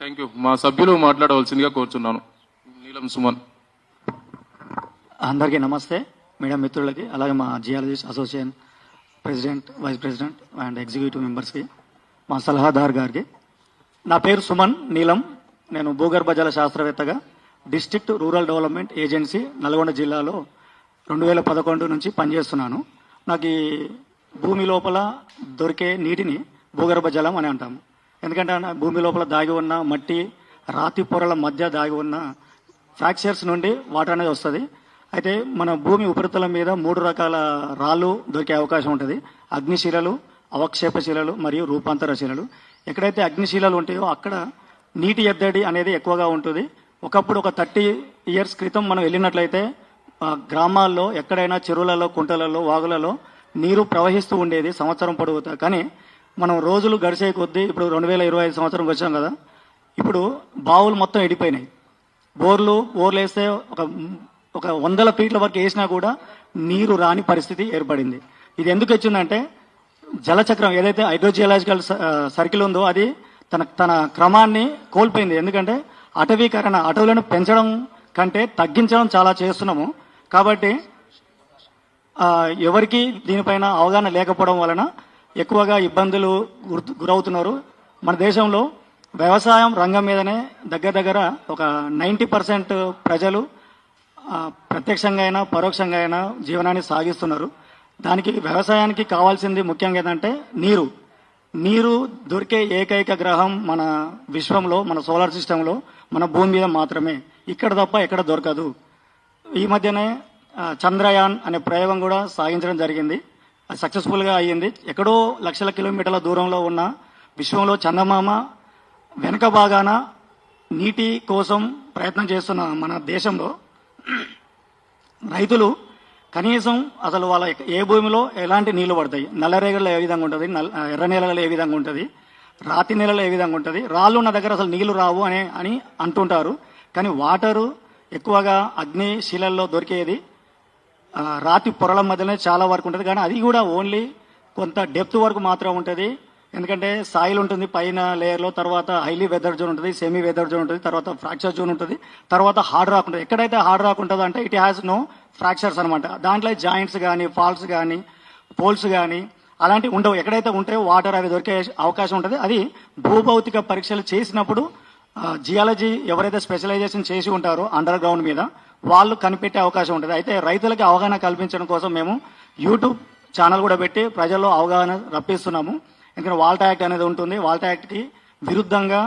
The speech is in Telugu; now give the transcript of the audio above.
Thank you. మా సభ్యులు మాట్లాడవలసిందిగా కోరుచున్నాను. నీలం సుమన్. అందరికీ నమస్తే. మీడియా మిత్రులకి, అలాగే మా geologist association president, vice president and executive మెంబర్స్కి, మా సలహాదారు గారికి. నా పేరు సుమన్ నీలం. నేను భూగర్భ జల శాస్త్రవేత్తగా district rural development agency Nalgonda జిల్లాలో 2011 నుంచి పనిచేస్తున్నాను. నాకు ఈ భూమి లోపల దొరికే నీటిని భూగర్భ జలం అని అంటాము. ఎందుకంటే భూమి లోపల దాగి ఉన్న మట్టి, రాతి పొరల మధ్య దాగి ఉన్న ఫ్రాక్చర్స్ నుండి వాటర్ అనేది వస్తుంది. అయితే మన భూమి ఉపరితలం మీద 3 రకాల రాళ్ళు దొరికే అవకాశం ఉంటుంది. అగ్నిశిలలు, అవక్షేప శిలలు మరియు రూపాంతర శిలలు. ఎక్కడైతే అగ్నిశిలలు ఉంటాయో అక్కడ నీటి ఎద్దడి అనేది ఎక్కువగా ఉంటుంది. ఒకప్పుడు ఒక 30 years క్రితం మనం వెళ్ళినట్లయితే గ్రామాల్లో ఎక్కడైనా చెరువులలో, కుంటలలో, వాగులలో నీరు ప్రవహిస్తూ ఉండేది సంవత్సరం పొడవుతా. కానీ మనం రోజులు గడిచే కొద్దీ ఇప్పుడు 2025 సంవత్సరం వచ్చాం కదా, ఇప్పుడు బావులు మొత్తం ఎండిపోయినాయి. బోర్లు వేస్తే ఒక 100 ఫీట్ల వరకు వేసినా కూడా నీరు రాని పరిస్థితి ఏర్పడింది. ఇది ఎందుకు వచ్చిందంటే జలచక్రం ఏదైతే హైడ్రోజియలాజికల్ సర్కిల్ ఉందో అది తన క్రమాన్ని కోల్పోయింది. ఎందుకంటే అటవీకరణ, అటవులను పెంచడం కంటే తగ్గించడం చాలా చేస్తున్నాము. కాబట్టి ఎవరికి దీనిపైన అవగాహన లేకపోవడం వలన ఎక్కువగా ఇబ్బందులు గురవుతున్నారు. మన దేశంలో వ్యవసాయం రంగం మీదనే దగ్గర ఒక 90% ప్రజలు ప్రత్యక్షంగా అయినా పరోక్షంగా అయినా జీవనాన్ని సాగిస్తున్నారు. దానికి వ్యవసాయానికి కావాల్సింది ముఖ్యంగా ఏంటంటే నీరు దొరికే ఏకైక గ్రహం మన విశ్వంలో, మన సోలార్ సిస్టంలో మన భూమి మీద మాత్రమే. ఇక్కడ తప్ప ఎక్కడ దొరకదు. ఈ మధ్యనే చంద్రయాన్ అనే ప్రయోగం కూడా సాగించడం జరిగింది. అది సక్సెస్ఫుల్గా అయ్యింది. ఎక్కడో లక్షల కిలోమీటర్ల దూరంలో ఉన్న విశ్వంలో చందమామ వెనక భాగాన నీటి కోసం ప్రయత్నం చేస్తున్న మన దేశంలో రైతులు కనీసం అసలు వాళ్ళ ఏ భూమిలో ఎలాంటి నీళ్లు పడతాయి, నల్లరేగల్లో ఏ విధంగా ఉంటుంది, ఎర్ర నేలలో ఏ విధంగా ఉంటుంది, రాతి నేలలో ఏ విధంగా ఉంటుంది, రాళ్ళు ఉన్న దగ్గర అసలు నీళ్లు రావు అని అంటుంటారు. కానీ వాటరు ఎక్కువగా అగ్ని శిలల్లో దొరికేది రాతి పొరల మధ్యనే చాలా వరకు ఉంటుంది. కానీ అది కూడా ఓన్లీ కొంత డెప్త్ వరకు మాత్రం ఉంటుంది. ఎందుకంటే సాయిల్ ఉంటుంది పైన లేయర్లో, తర్వాత హైలీ వెదర్ జోన్ ఉంటుంది, సెమీ వెదర్ జోన్ ఉంటుంది, తర్వాత ఫ్రాక్చర్ జోన్ ఉంటుంది, తర్వాత హార్డ్ రాక్ ఉంటుంది. ఎక్కడైతే హార్డ్ రాక్ ఉంటుందో అంటే ఇట్ హ్యాస్ నో ఫ్రాక్చర్స్ అనమాట. దాంట్లో జాయింట్స్ కానీ, ఫాల్ట్స్ కానీ, పోల్స్ కానీ అలాంటివి ఉండవు. ఎక్కడైతే ఉంటాయో వాటర్ అవి దొరికే అవకాశం ఉంటుంది. అది భూభౌతిక పరీక్షలు చేసినప్పుడు జియాలజీ ఎవరైతే స్పెషలైజేషన్ చేసి ఉంటారో అండర్ గ్రౌండ్ మీద వాళ్ళు కనిపెట్టే అవకాశం ఉంటుంది. అయితే రైతులకి అవగాహన కల్పించడం కోసం మేము యూట్యూబ్ ఛానల్ కూడా పెట్టి ప్రజల్లో అవగాహన రప్పిస్తున్నాము. ఎందుకంటే వాల్టా యాక్ట్ అనేది ఉంటుంది. వాల్టా యాక్ట్కి విరుద్ధంగా